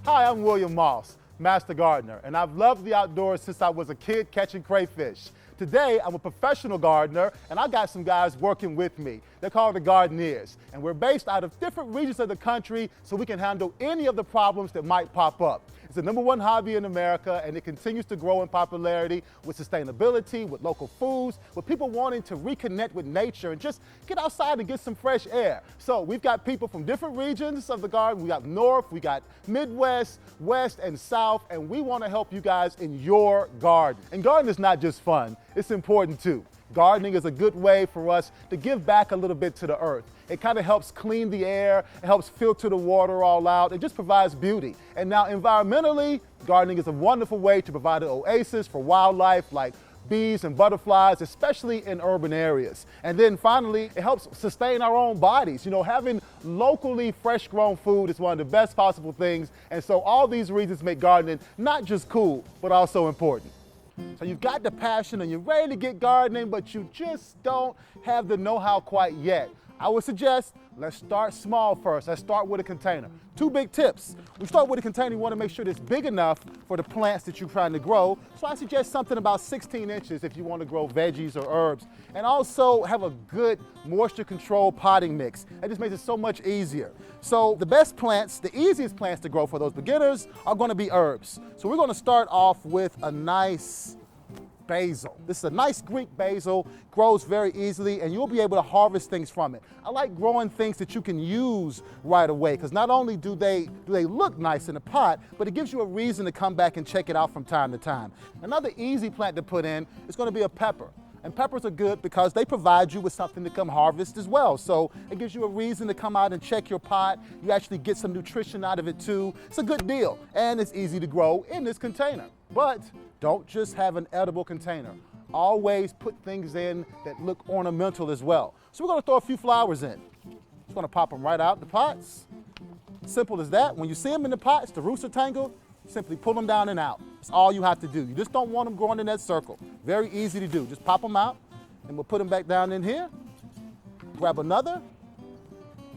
Hi, I'm William Moss, Master Gardener, and I've loved the outdoors since I was a kid catching crayfish. Today, I'm a professional gardener, and I got some guys working with me. They're called the Gardenieres, and we're based out of different regions of the country so we can handle any of the problems that might pop up. It's the #1 hobby in America, and it continues to grow in popularity with sustainability, with local foods, with people wanting to reconnect with nature and just get outside and get some fresh air. So we've got people from different regions of the garden. We got North, we got Midwest, West, and South, and we want to help you guys in your garden. And gardening is not just fun, it's important too. Gardening is a good way for us to give back a little bit to the earth. It kind of helps clean the air, it helps filter the water all out, it just provides beauty. And now environmentally, gardening is a wonderful way to provide an oasis for wildlife like bees and butterflies, especially in urban areas. And then finally, it helps sustain our own bodies. You know, having locally fresh grown food is one of the best possible things. And so all these reasons make gardening not just cool, but also important. So you've got the passion and you're ready to get gardening, but you just don't have the know-how quite yet. I would suggest let's start small first. Let's start with a container. 2 big tips. When you start with a container, you want to make sure it's big enough for the plants that you're trying to grow. So I suggest something about 16 inches if you want to grow veggies or herbs. And also have a good moisture control potting mix. That just makes it so much easier. So the best plants, the easiest plants to grow for those beginners are going to be herbs. So we're going to start off with a nice basil. This is a nice Greek basil, grows very easily, and you'll be able to harvest things from it. I like growing things that you can use right away, because not only do they look nice in the pot, but it gives you a reason to come back and check it out from time to time. Another easy plant to put in is going to be a pepper. And peppers are good because they provide you with something to come harvest as well. So it gives you a reason to come out and check your pot. You actually get some nutrition out of it too. It's a good deal, and it's easy to grow in this container. But don't just have an edible container. Always put things in that look ornamental as well. So we're going to throw a few flowers in. Just going to pop them right out the pots. Simple as that. When you see them in the pots, the roots are tangled, simply pull them down and out. That's all you have to do. You just don't want them growing in that circle. Very easy to do. Just pop them out, and we'll put them back down in here. Grab another,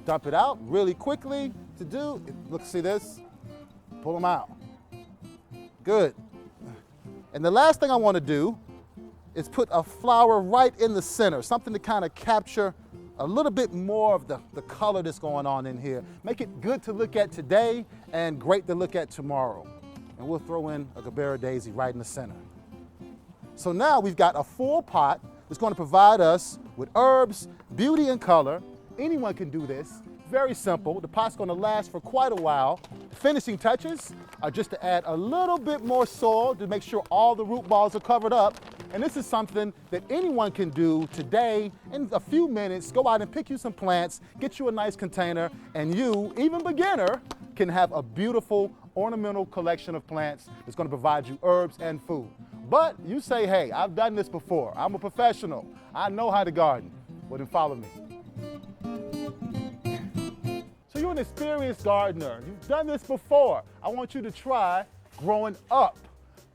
dump it out really quickly to do. Look, see this? Pull them out. Good. And the last thing I want to do is put a flower right in the center, something to kind of capture a little bit more of the color that's going on in here. Make it good to look at today and great to look at tomorrow. And we'll throw in a Gabbera daisy right in the center. So now we've got a full pot that's going to provide us with herbs, beauty, and color. Anyone can do this. Very simple. The pot's going to last for quite a while. The finishing touches are just to add a little bit more soil to make sure all the root balls are covered up. And this is something that anyone can do today in a few minutes. Go out and pick you some plants, get you a nice container, and you, even beginner, can have a beautiful ornamental collection of plants that's going to provide you herbs and food. But you say, hey, I've done this before. I'm a professional. I know how to garden. Well, then follow me. So you're an experienced gardener. You've done this before. I want you to try growing up.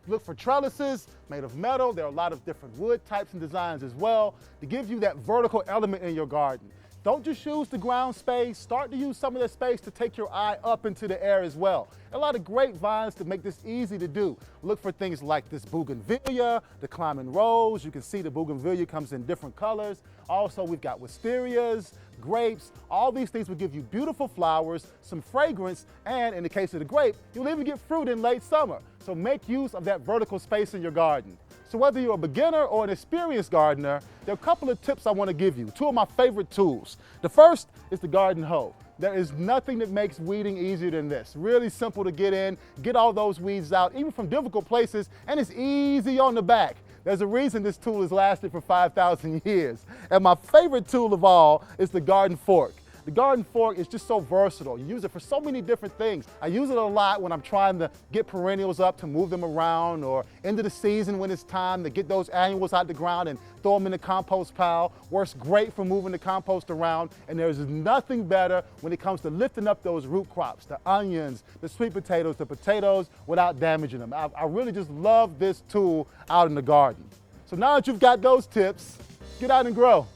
Look for trellises made of metal. There are a lot of different wood types and designs as well to give you that vertical element in your garden. Don't just use the ground space. Start to use some of that space to take your eye up into the air as well. A lot of great vines to make this easy to do. Look for things like this bougainvillea, the climbing rose. You can see the bougainvillea comes in different colors. Also, we've got wisterias, grapes. All these things will give you beautiful flowers, some fragrance, and in the case of the grape, you'll even get fruit in late summer. So make use of that vertical space in your garden. So whether you're a beginner or an experienced gardener, there are a couple of tips I want to give you. 2 of my favorite tools. The first is the garden hoe. There is nothing that makes weeding easier than this. Really simple to get in, get all those weeds out, even from difficult places, and it's easy on the back. There's a reason this tool has lasted for 5,000 years. And my favorite tool of all is the garden fork. The garden fork is just so versatile. You use it for so many different things. I use it a lot when I'm trying to get perennials up to move them around, or into the season when it's time to get those annuals out the ground and throw them in the compost pile. Works great for moving the compost around, and there's nothing better when it comes to lifting up those root crops, the onions, the sweet potatoes, the potatoes, without damaging them. I really just love this tool out in the garden. So now that you've got those tips, get out and grow.